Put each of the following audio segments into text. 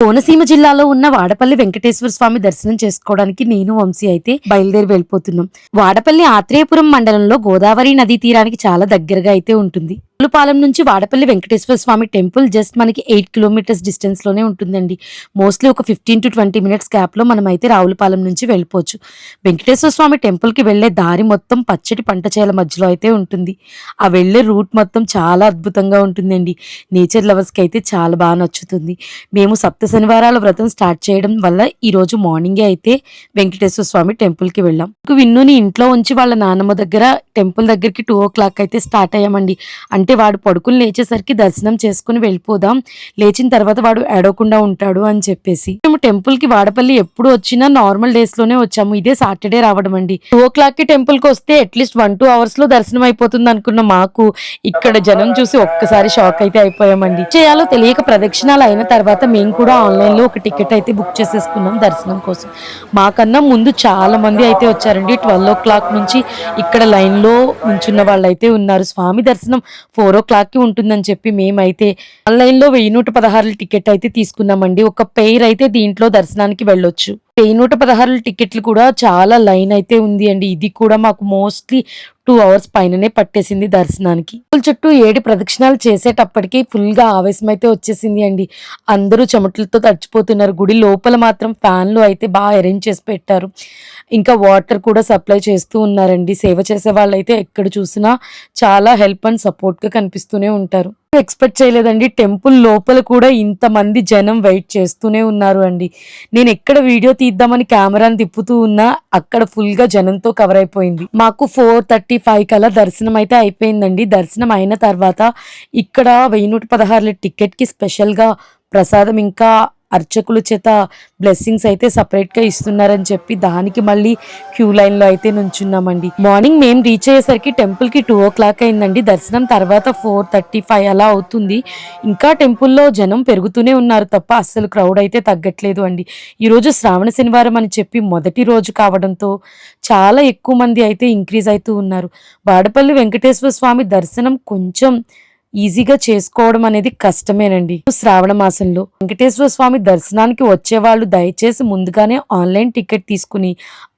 కోనసీమ జిల్లాలో ఉన్న వాడపల్లి వెంకటేశ్వర స్వామి దర్శనం చేసుకోవడానికి నేను వంశీ అయితే బయలుదేరి వెళ్ళిపోతున్నాం. వాడపల్లి ఆత్రేయపురం మండలంలో గోదావరి నదీ తీరానికి చాలా దగ్గరగా అయితే ఉంటుంది. పాలెం నుంచి వాడపల్లి వెంకటేశ్వర స్వామి టెంపుల్ జస్ట్ మనకి 8 కిలోమీటర్స్ డిస్టెన్స్ లోనే ఉంటుందండి. మోస్ట్లీ ఒక 15 to 20 మినిట్స్ గ్యాప్ లో మనం అయితే రావులపాలెం నుంచి వెళ్ళిపోవచ్చు. వెంకటేశ్వర స్వామి టెంపుల్ కి వెళ్లే దారి మొత్తం పచ్చటి పంట చేల మధ్యలో అయితే ఉంటుంది. ఆ వెళ్లే రూట్ మొత్తం చాలా అద్భుతంగా ఉంటుందండి. నేచర్ లవర్స్ కి అయితే చాలా బాగా నచ్చుతుంది. మేము సప్త శనివారాల వ్రతం స్టార్ట్ చేయడం వల్ల ఈ రోజు మార్నింగే అయితే వెంకటేశ్వర స్వామి టెంపుల్ కి వెళ్ళాం. విన్నుని ఇంట్లో ఉంచి వాళ్ళ నాన్నమ్మ దగ్గర టెంపుల్ దగ్గరికి 2 o'clock అయితే స్టార్ట్ అయ్యామండి. అంటే వాడు పడుకుని లేచేసరికి దర్శనం చేసుకుని వెళ్ళిపోదాం, లేచిన తర్వాత వాడు ఏడవకుండా ఉంటాడు అని చెప్పేసి మేము టెంపుల్ కి వాడపల్లి ఎప్పుడు వచ్చినా నార్మల్ డేస్ లోనే వచ్చాము. ఇదే సాటర్డే రావడం అండి. 2 o'clock కి టెంపుల్ కి వస్తే అట్లీస్ట్ 1-2 hours లో దర్శనం అయిపోతుంది అనుకున్న మాకు ఇక్కడ జనం చూసి ఒక్కసారి షాక్ అయితే అయిపోయామండి. చేయాలో తెలియక ప్రదక్షిణాలు అయిన తర్వాత మేము కూడా ఆన్లైన్ లో ఒక టికెట్ అయితే బుక్ చేసేసుకున్నాం దర్శనం కోసం. మాకన్నా ముందు చాలా మంది అయితే వచ్చారండి. 12 o'clock నుంచి ఇక్కడ లైన్ లో నించున్న వాళ్ళు అయితే ఉన్నారు. స్వామి దర్శనం 4 o'clock కి ఉంటుందని చెప్పి మేమైతే ఆన్లైన్ లో 1116 టికెట్ అయితే తీసుకున్నామండి. ఒక పెయిర్ అయితే దీంట్లో దర్శనానికి వెళ్ళొచ్చు. 1116 టికెట్లు కూడా చాలా లైన్ అయితే ఉంది అండి. ఇది కూడా మాకు మోస్ట్లీ 2 hours పైననే పట్టేసింది దర్శనానికి. చుట్టూ 7 ప్రదక్షిణాలు చేసేటప్పటికి ఫుల్ గా ఆవేశం అయితే వచ్చేసింది అండి. అందరూ చెమటలతో తడిచిపోతున్నారు. గుడి లోపల మాత్రం ఫ్యాన్లు అయితే బాగా అరేంజ్ చేసి పెట్టారు. ఇంకా వాటర్ కూడా సప్లై చేస్తూ ఉన్నారండి. సేవ చేసే వాళ్ళు అయితే ఎక్కడ చూసినా చాలా హెల్ప్ అండ్ సపోర్ట్ గా కనిపిస్తూనే ఉంటారు. ఎక్స్పెక్ట్ చేయలేదండి, టెంపుల్ లోపల కూడా ఇంతమంది జనం వెయిట్ చేస్తూనే ఉన్నారు అండి. నేను ఎక్కడ వీడియో తీద్దామని కెమెరాని తిప్పుతూ ఉన్నా అక్కడ ఫుల్ గా జనంతో కవర్ అయిపోయింది. మాకు 4:35 కల్లా దర్శనం అయితే అయిపోయిందండి. దర్శనం అయిన తర్వాత ఇక్కడ 1116 టికెట్ కి స్పెషల్ గా ప్రసాదం ఇంకా అర్చకుల చేత బ్లెస్సింగ్స్ అయితే సపరేట్ గా ఇస్తున్నారని చెప్పి దానికి మళ్ళీ క్యూ లైన్ లో అయితే నుంచున్నామండి. మార్నింగ్ మేము రీచ్ అయ్యేసరికి టెంపుల్ కి 2 o'clock అయిందండి. దర్శనం తర్వాత 4:35 అలా అవుతుంది. ఇంకా టెంపుల్లో జనం పెరుగుతూనే ఉన్నారు తప్ప అస్సలు క్రౌడ్ అయితే తగ్గట్లేదు అండి. ఈ రోజు శ్రావణ శనివారం అని చెప్పి మొదటి రోజు కావడంతో చాలా ఎక్కువ మంది అయితే ఇంక్రీజ్ అవుతూ ఉన్నారు. వాడపల్లి వెంకటేశ్వర స్వామి దర్శనం కొంచెం ఈజీగా చేసుకోవడం అనేది కష్టమేనండి. శ్రావణ మాసంలో వెంకటేశ్వర స్వామి దర్శనానికి వచ్చే వాళ్ళు దయచేసి ముందుగానే ఆన్లైన్ టికెట్ తీసుకుని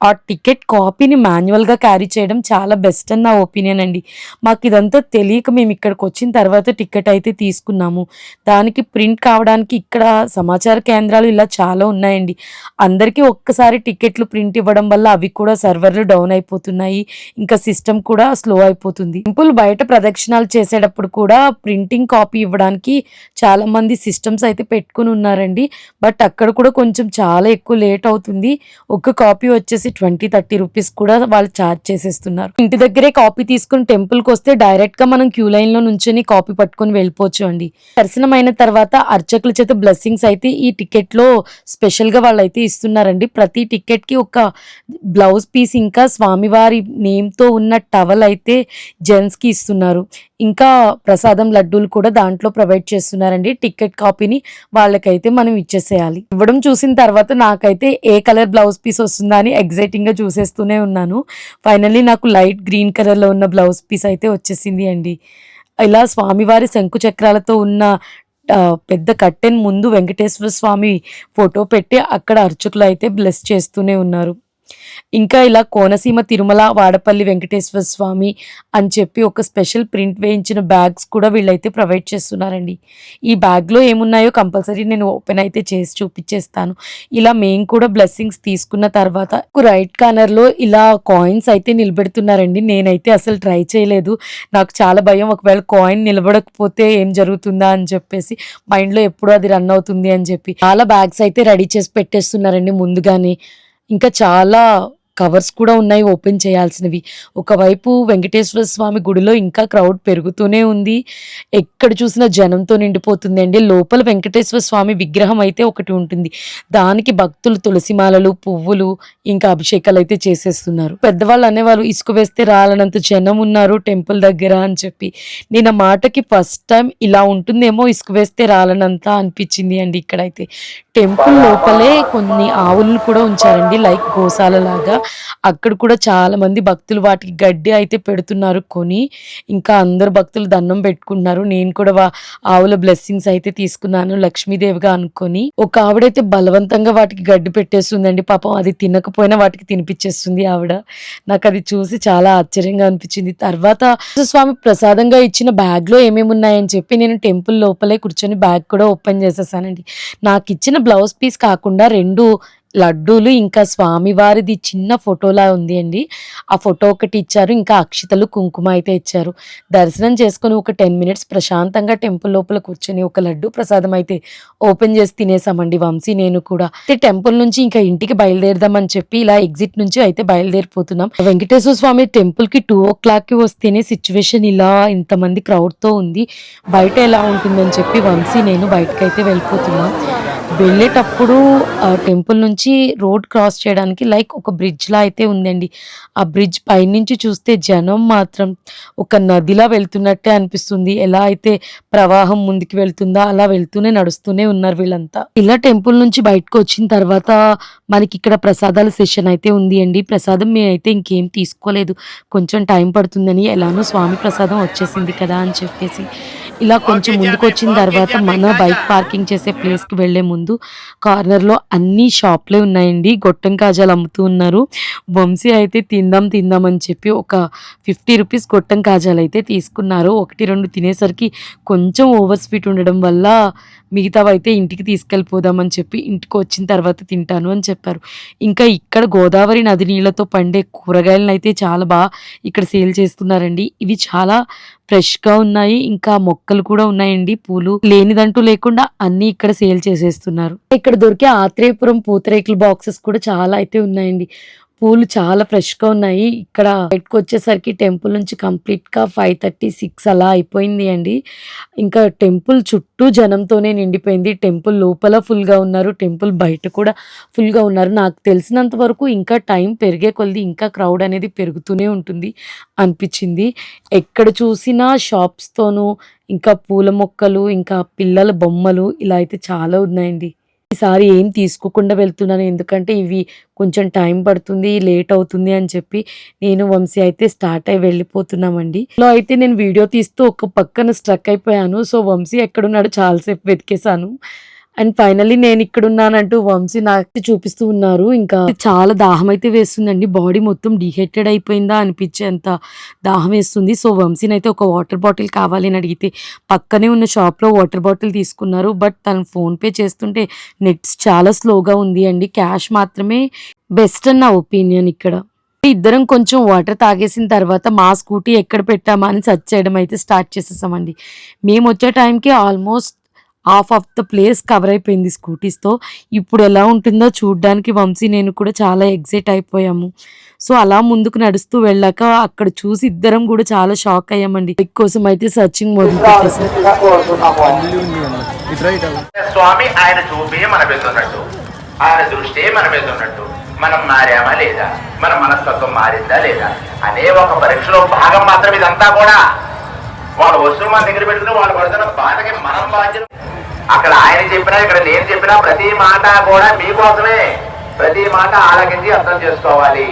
ఆ టికెట్ కాపీని మాన్యువల్ గా క్యారీ చేయడం చాలా బెస్ట్ అని నా ఒపీనియన్ అండి. మాకు ఇదంతా తెలియక మేము ఇక్కడికి వచ్చిన తర్వాత టికెట్ అయితే తీసుకున్నాము. దానికి ప్రింట్ కావడానికి ఇక్కడ సమాచార కేంద్రాలు ఇలా చాలా ఉన్నాయండి. అందరికీ ఒక్కసారి టికెట్లు ప్రింట్ ఇవ్వడం వల్ల అవి కూడా సర్వర్లు డౌన్ అయిపోతున్నాయి. ఇంకా సిస్టమ్ కూడా స్లో అయిపోతుంది. టెంపుల్ బయట ప్రదక్షిణాలు చేసేటప్పుడు కూడా ప్రింటింగ్ కాపీ ఇవ్వడానికి చాలా మంది సిస్టమ్స్ అయితే పెట్టుకుని ఉన్నారండి. బట్ అక్కడ కూడా కొంచెం చాలా ఎక్కువ లేట్ అవుతుంది. ఒక కాపీ వచ్చేసి 20-30 రూపీస్ కూడా వాళ్ళు ఛార్జ్ చేసేస్తున్నారు. ఇంటి దగ్గరే కాపీ తీసుకుని టెంపుల్ కి వస్తే డైరెక్ట్ గా మనం క్యూ లైన్ లో నుంచి కాపీ పట్టుకుని వెళ్ళిపోవచ్చు అండి. దర్శనం అయిన తర్వాత అర్చకుల చేత బ్లెస్సింగ్స్ అయితే ఈ టికెట్ లో స్పెషల్ గా వాళ్ళు అయితే ఇస్తున్నారండి. ప్రతి టికెట్ కి ఒక బ్లౌజ్ పీస్ ఇంకా స్వామివారి నేమ్ తో ఉన్న టవల్ అయితే జెంట్స్ కి ఇస్తున్నారు. ఇంకా ప్రసాదం లడ్డూలు కూడా దాంట్లో ప్రొవైడ్ చేస్తున్నారండి. టికెట్ కాపీని వాళ్ళకైతే మనం ఇచ్చేసేయాలి. ఇవ్వడం చూసిన తర్వాత నాకైతే ఏ కలర్ బ్లౌజ్ పీస్ వస్తుందా అని ఎగ్జైటింగ్ గా చూసేస్తూనే ఉన్నాను. ఫైనల్లీ నాకు లైట్ గ్రీన్ కలర్ లో ఉన్న బ్లౌజ్ పీస్ అయితే వచ్చేసింది అండి. ఇలా స్వామివారి శంకు చక్రాలతో ఉన్న పెద్ద కట్టెన్ ముందు వెంకటేశ్వర స్వామి ఫోటో పెట్టి అక్కడ అర్చకులు అయితే బ్లెస్ చేస్తూనే ఉన్నారు. ఇంకా ఇలా కోనసీమ తిరుమల వాడపల్లి వెంకటేశ్వర స్వామి అని చెప్పి ఒక స్పెషల్ ప్రింట్ వేయించిన బ్యాగ్స్ కూడా వీళ్ళైతే ప్రొవైడ్ చేస్తున్నారండి. ఈ బ్యాగ్లో ఏమున్నాయో కంపల్సరీ నేను ఓపెన్ అయితే చేసి చూపించేస్తాను. ఇలా మేము కూడా బ్లెస్సింగ్స్ తీసుకున్న తర్వాత రైట్ కార్నర్లో ఇలా కాయిన్స్ అయితే నిలబెడుతున్నారండి. నేనైతే అసలు ట్రై చేయలేదు. నాకు చాలా భయం, ఒకవేళ కాయిన్ నిలబడకపోతే ఏం జరుగుతుందా అని చెప్పేసి మైండ్లో ఎప్పుడూ అది రన్ అవుతుంది అని చెప్పి చాలా బ్యాగ్స్ అయితే రెడీ చేసి పెట్టేస్తున్నారండి ముందుగానే. ఇంకా చాలా కవర్స్ కూడా ఉన్నాయి ఓపెన్ చేయాల్సినవి. ఒకవైపు వెంకటేశ్వర స్వామి గుడిలో ఇంకా క్రౌడ్ పెరుగుతూనే ఉంది. ఎక్కడ చూసినా జనంతో నిండిపోతుంది అండి. లోపల వెంకటేశ్వర స్వామి విగ్రహం అయితే ఒకటి ఉంటుంది. దానికి భక్తులు తులసిమాలలు, పువ్వులు ఇంకా అభిషేకాలు అయితే చేసేస్తున్నారు. పెద్దవాళ్ళు అనేవాళ్ళు ఇసుక వేస్తే రాలనంత జనం ఉన్నారు టెంపుల్ దగ్గర అని చెప్పి. నేను ఆ మాటకి ఫస్ట్ టైం ఇలా ఉంటుందేమో ఇసుక వేస్తే రాలనంత అనిపించింది అండి. ఇక్కడైతే టెంపుల్ లోపలే కొన్ని ఆవులను కూడా ఉంచారండి, లైక్ గోశాల లాగా. అక్కడ కూడా చాలా మంది భక్తులు వాటికి గడ్డి అయితే పెడుతున్నారు కొని. ఇంకా అందరు భక్తులు దండం పెట్టుకుంటున్నారు. నేను కూడా ఆవుల బ్లెస్సింగ్స్ అయితే తీసుకున్నాను లక్ష్మీదేవిగా అనుకొని. ఒక ఆవిడైతే బలవంతంగా వాటికి గడ్డి పెట్టేస్తుందండి. పాపం అది తినకపోయినా వాటికి తినిపించేస్తుంది ఆవిడ. నాకు అది చూసి చాలా ఆశ్చర్యంగా అనిపించింది. తర్వాత స్వామి ప్రసాదంగా ఇచ్చిన బ్యాగ్ లో ఏమేమి ఉన్నాయని చెప్పి నేను టెంపుల్ లోపలే కూర్చొని బ్యాగ్ కూడా ఓపెన్ చేసేసానండి. నాకు ఇచ్చిన బ్లౌజ్ పీస్ కాకుండా 2 లడ్డూలు, ఇంకా స్వామివారిది చిన్న ఫోటోలా ఉంది అండి. ఆ ఫోటో ఒకటి ఇచ్చారు. ఇంకా అక్షితలు కుంకుమ అయితే ఇచ్చారు. దర్శనం చేసుకొని ఒక 10 మినిట్స్ ప్రశాంతంగా టెంపుల్ లోపల కూర్చొని ఒక లడ్డు ప్రసాదం అయితే ఓపెన్ చేసి తినేసామండి వంశీ నేను కూడా. టెంపుల్ నుంచి ఇంకా ఇంటికి బయలుదేరదామని చెప్పి ఇలా ఎగ్జిట్ నుంచి అయితే బయలుదేరిపోతున్నాం. వెంకటేశ్వర స్వామి టెంపుల్ కి 2 o'clock వస్తేనే సిచ్యువేషన్ ఇలా ఇంతమంది క్రౌడ్ తో ఉంది. బయట ఎలా ఉంటుందని చెప్పి వంశీ నేను బయటకైతే వెళ్ళిపోతున్నాం. వెళ్ళేటప్పుడు టెంపుల్ నుంచి రోడ్ క్రాస్ చేయడానికి లైక్ ఒక బ్రిడ్జ్ లా అయితే ఉందండి. ఆ బ్రిడ్జ్ పైనుంచి చూస్తే జనం మాత్రం ఒక నదిలా వెళ్తున్నట్టే అనిపిస్తుంది. ఎలా అయితే ప్రవాహం ముందుకు వెళ్తుందో అలా వెళ్తూనే నడుస్తూనే ఉన్నారు వీళ్ళంతా. ఇలా టెంపుల్ నుంచి బయటకు వచ్చిన తర్వాత మనకి ఇక్కడ ప్రసాదాల సెషన్ అయితే ఉంది అండి. ప్రసాదం మేమైతే ఇంకేం తీసుకోలేదు, కొంచెం టైం పడుతుందని. ఎలానో స్వామి ప్రసాదం వచ్చేసింది కదా అని చెప్పేసి ఇలా కొంచెం ముందుకు వచ్చిన తర్వాత మన బైక్ పార్కింగ్ చేసే ప్లేస్ కి వెళ్లే ముందు కార్నర్ లో అన్ని షాప్లే ఉన్నాయండి. గొట్టం కాజాలు అమ్ముతూ ఉన్నారు. వంశీ అయితే తిందాం అని చెప్పి ఒక 50 రూపీస్ గొట్టం కాజాలు అయితే తీసుకున్నారు. 1-2 తినేసరికి కొంచెం ఓవర్ స్వీట్ ఉండడం వల్ల మిగతావైతే ఇంటికి తీసుకెళ్ళిపోదామని చెప్పి ఇంటికి వచ్చిన తర్వాత తింటాను అని చెప్పారు. ఇంకా ఇక్కడ గోదావరి నది నీళ్ళతో పండే కూరగాయలను అయితే చాలా బాగా ఇక్కడ సేల్ చేస్తున్నారండి. ఇవి చాలా ఫ్రెష్ గా ఉన్నాయి. ఇంకా మొక్కలు కూడా ఉన్నాయండి. పూలు లేనిదంటూ లేకుండా అన్ని ఇక్కడ సేల్ చేసేస్తున్నారు. ఇక్కడ దొరికే ఆత్రేయపురం పూతరేకుల బాక్సెస్ కూడా చాలా అయితే ఉన్నాయండి. పూలు చాలా ఫ్రెష్ గా ఉన్నాయి. ఇక్కడ బయటకు వచ్చేసరికి టెంపుల్ నుంచి కంప్లీట్ గా 5:30-6 అలా అయిపోయింది అండి. ఇంకా టెంపుల్ చుట్టూ జనంతోనే నిండిపోయింది. టెంపుల్ లోపల ఫుల్ గా ఉన్నారు, టెంపుల్ బయట కూడా ఫుల్ గా ఉన్నారు. నాకు తెలిసినంత వరకు ఇంకా టైం పెరిగే కొలది ఇంకా క్రౌడ్ అనేది పెరుగుతూనే ఉంటుంది అనిపించింది. ఎక్కడ చూసినా షాప్స్ తోనూ ఇంకా పూల మొక్కలు, ఇంకా పిల్లల బొమ్మలు ఇలా అయితే చాలా ఉన్నాయండి. ఈసారి ఏం తీసుకోకుండా వెళ్తున్నాను, ఎందుకంటే ఇవి కొంచెం టైం పడుతుంది, లేట్ అవుతుంది అని చెప్పి నేను వంశీ అయితే స్టార్ట్ అయి వెళ్ళిపోతున్నామండి. లో అయితే నేను వీడియో తీస్తూ ఒక పక్కన స్ట్రక్ అయిపోయాను. సో వంశీ ఎక్కడున్నాడు చాలాసేపు వెతికేశాను. అండ్ ఫైనల్లీ నేను ఇక్కడ ఉన్నానంటూ వంశీ నాకు చూపిస్తూ ఉన్నారు. ఇంకా చాలా దాహం అయితే వేస్తుందండి. బాడీ మొత్తం డిహైడ్రేట్ అయిపోయిందా అనిపించేంత దాహం వేస్తుంది. సో వంశీని అయితే ఒక వాటర్ బాటిల్ కావాలి అని అడిగితే పక్కనే ఉన్న షాప్ లో వాటర్ బాటిల్ తీసుకున్నారు. బట్ తను ఫోన్ పే చేస్తుంటే నెట్స్ చాలా స్లోగా ఉంది అండి. క్యాష్ మాత్రమే బెస్ట్ అని నా ఒపీనియన్ ఇక్కడ. ఇద్దరం కొంచెం వాటర్ తాగేసిన తర్వాత మా స్కూటీ ఎక్కడ పెట్టామా అని సెర్చ్ చేయడం అయితే స్టార్ట్ చేసేసామండి. మేము వచ్చే టైంకి almost half of the place cover అయిపోయింది స్కూటీస్తో. ఇప్పుడు ఎలా ఉంటుందో చూడ్డానికి వంశీ నేను కూడా చాలా ఎగ్జైట్ అయిపోయాము. సో అలా ముందుకు నడుస్తూ వెళ్ళాక అక్కడ చూసి ఇద్దరం కూడా చాలా షాక్ అయ్యామండి. బైక్ కోసం అయితే సర్చింగ్ మొదలు పెట్టేసాం. స్వామి ఆయన చూపే మన మీద ఉన్నట్టు, ఆయన దృష్టి మన మీద ఉన్నట్టు, మనం మారామా లేదా, మన మనస్తత్వం మారిందా లేదా అనే ఒక పరీక్షలో భాగం మాత్రం ఇదంతా కూడా. వాళ్ళ వస్తువులు మన దగ్గర పెట్టుకుని వాళ్ళు పడుతున్న బాధకి మనం బాధ్యత. అక్కడ ఆయన చెప్పినా ఇక్కడ నేను చెప్పినా ప్రతి మాట కూడా మీకోసమే. ప్రతి మాట ఆలకించి అర్థం చేసుకోవాలి.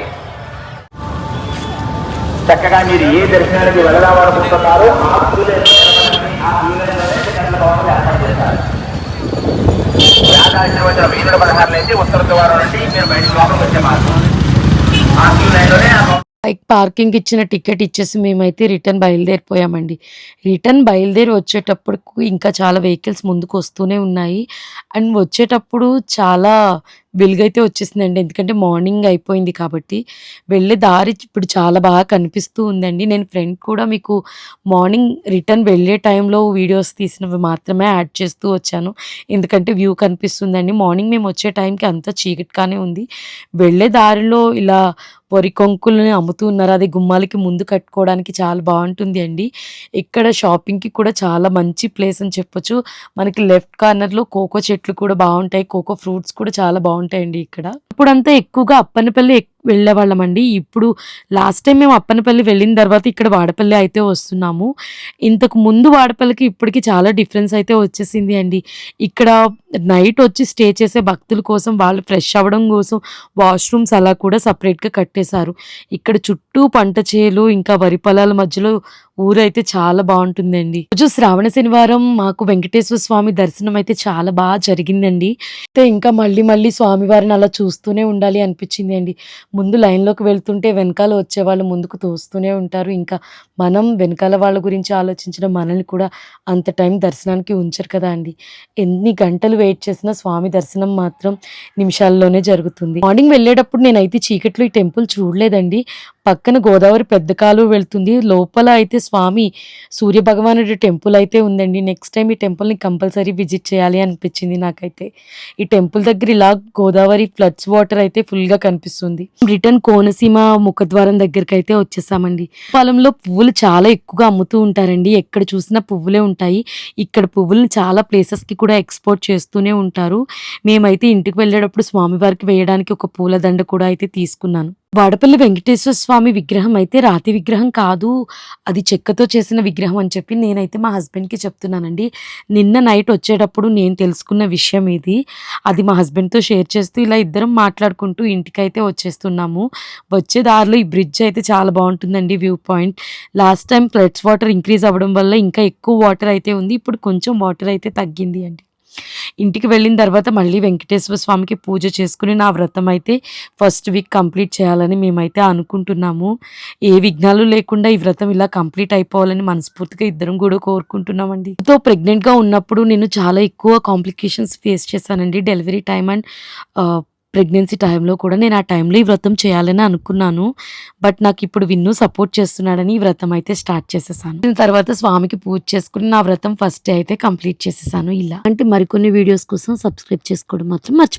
చక్కగా మీరు ఏ దర్శనానికి వెళ్ళాలనుకుంటున్నారో ఆ వచ్చిన 1016 నుంచి ఉత్తర ద్వారం నుండి మీరు బయటకు లోపలికి వచ్చే మార్గం ఆ క్యూ లైన్లోనే. బైక్ పార్కింగ్ ఇచ్చిన టికెట్ ఇచ్చేసి మేమైతే రిటర్న్ బయలుదేరిపోయామండి. రిటర్న్ బయలుదేరి వచ్చేటప్పుడు ఇంకా చాలా వెహికల్స్ ముందుకు వస్తూనే ఉన్నాయి. అండ్ వచ్చేటప్పుడు చాలా వెలుగైతే వచ్చేసిందండి, ఎందుకంటే మార్నింగ్ అయిపోయింది కాబట్టి. వెళ్ళే దారి ఇప్పుడు చాలా బాగా కనిపిస్తూ ఉందండి. నేను ఫ్రెండ్ కూడా మీకు మార్నింగ్ రిటర్న్ వెళ్ళే టైంలో వీడియోస్ తీసినవి మాత్రమే యాడ్ చేస్తూ వచ్చాను, ఎందుకంటే వ్యూ కనిపిస్తుందండి. మార్నింగ్ మేము వచ్చే టైంకి అంతా చీకటిగానే ఉంది. వెళ్ళే దారిలో ఇలా వరి కొంకుల్ని అమ్ముతూ ఉన్నారు. అది గుమ్మాలకి ముందు కట్టుకోవడానికి చాలా బాగుంటుంది అండి. ఇక్కడ షాపింగ్కి కూడా చాలా మంచి ప్లేస్ అని చెప్పొచ్చు. మనకి లెఫ్ట్ కార్నర్లో కోకో చెట్లు కూడా బాగుంటాయి, కోకో ఫ్రూట్స్ కూడా చాలా బాగుంటాయండి ఇక్కడ. ఇప్పుడంతా ఎక్కువగా అప్పన్నపల్లి వెళ్ళేవాళ్ళమండి. ఇప్పుడు లాస్ట్ టైం మేము అప్పనపల్లి వెళ్ళిన తర్వాత ఇక్కడ వాడపల్లి అయితే వస్తున్నాము. ఇంతకు ముందు వాడపల్లికి ఇప్పటికి చాలా డిఫరెన్స్ అయితే వచ్చేసింది అండి. ఇక్కడ నైట్ వచ్చి స్టే చేసే భక్తుల కోసం వాళ్ళు ఫ్రెష్ అవ్వడం కోసం వాష్‌రూమ్స్ అలా కూడా సెపరేట్‌గా కట్టేశారు. ఇక్కడ చుట్టూ పంట చేలు ఇంకా వరి పొలాల మధ్యలో ఊరైతే చాలా బావుంటుందండి. రోజు శ్రావణ శనివారం మాకు వెంకటేశ్వర స్వామి దర్శనం అయితే చాలా జరిగిందండి. అయితే ఇంకా మళ్ళీ మళ్ళీ స్వామివారిని అలా చూస్తూనే ఉండాలి అనిపించింది అండి. ముందు లైన్‌లోకి వెళ్తుంటే వెనకాల వచ్చేవాళ్ళు ముందుకు తోస్తూనే ఉంటారు. ఇంకా మనం వెనకాల వాళ్ళ గురించి ఆలోచించడం మనల్ని కూడా అంత టైం దర్శనానికి ఉంచరు కదా అండి. ఎన్ని గంటలు వెయిట్ చేసినా స్వామి దర్శనం మాత్రం నిమిషాల్లోనే జరుగుతుంది. మార్నింగ్ వెళ్ళేటప్పుడు నేనైతే చీకట్లో ఈ టెంపుల్ చూడలేదండి. పక్కన గోదావరి పెద్ద కాలువ వెళ్తుంది. లోపల అయితే స్వామి సూర్య భగవానుడి టెంపుల్ అయితే ఉందండి. నెక్స్ట్ టైం ఈ టెంపుల్‌ని కంపల్సరీ విజిట్ చేయాలి అనిపించింది నాకైతే. ఈ టెంపుల్ దగ్గర ఇలా గోదావరి ఫ్లడ్స్ వాటర్ అయితే ఫుల్‌గా కనిపిస్తుంది. రిటర్న్ కోనసీమ ముఖద్వారం దగ్గరకైతే వచ్చేసామండి. పొలంలో పువ్వులు చాలా ఎక్కువగా అమ్ముతూ ఉంటారండి. ఎక్కడ చూసినా పువ్వులే ఉంటాయి. ఇక్కడ పువ్వులను చాలా ప్లేసెస్‌కి కూడా ఎక్స్‌పోర్ట్ చేస్తూనే ఉంటారు. మేమైతే ఇంటికి వెళ్ళేటప్పుడు స్వామివారికి వేయడానికి ఒక పూలదండ కూడా అయితే తీసుకున్నాను. వాడపల్లి వెంకటేశ్వర స్వామి విగ్రహం అయితే రాతి విగ్రహం కాదు. అది చెక్కతో చేసిన విగ్రహం అని చెప్పి నేనైతే మా హస్బెండ్‌కి చెప్తున్నానండి. నిన్న నైట్ వచ్చేటప్పుడు నేను తెలుసుకున్న విషయం ఇది. అది మా హస్బెండ్‌తో షేర్ చేస్తూ ఇలా ఇద్దరం మాట్లాడుకుంటూ ఇంటికైతే వచ్చేస్తున్నాము. వచ్చే దారిలో ఈ బ్రిడ్జ్ అయితే చాలా బావుంటుందండి view point. Last time floods water increase అవ్వడం వల్ల ఇంకా ఎక్కువ వాటర్ అయితే ఉంది. ఇప్పుడు కొంచెం వాటర్ అయితే తగ్గింది అండి. ఇంటికి వెళ్ళిన తర్వాత మళ్ళీ వెంకటేశ్వర స్వామికి పూజ చేసుకుని నా వ్రతం అయితే ఫస్ట్ వీక్ కంప్లీట్ చేయాలని మేమైతే అనుకుంటున్నాము. ఏ విఘ్నాలు లేకుండా ఈ వ్రతం ఇలా కంప్లీట్ అయిపోవాలని మనస్ఫూర్తిగా ఇద్దరం కూడా కోరుకుంటున్నామండి. ప్రెగ్నెంట్‌గా ఉన్నప్పుడు నేను చాలా ఎక్కువ కాంప్లికేషన్స్ ఫేస్ చేశానండి. డెలివరీ టైమ్ అండ్ ప్రెగ్నెన్సీ టైంలో కూడా నేను ఆ టైంలో ఈ వ్రతం చేయాలని అనుకున్నాను. బట్ నాకు ఇప్పుడు విన్ను సపోర్ట్ చేస్తున్నాడని ఈ వ్రతం అయితే స్టార్ట్ చేసేసాను. దీని తర్వాత స్వామికి పూజ చేసుకుని నా వ్రతం ఫస్ట్ డే అయితే కంప్లీట్ చేసేసాను ఇలా. అంటే మరికొన్ని వీడియోస్ కోసం సబ్స్క్రైబ్ చేసుకోవడం మాత్రం మర్చిపోకండి.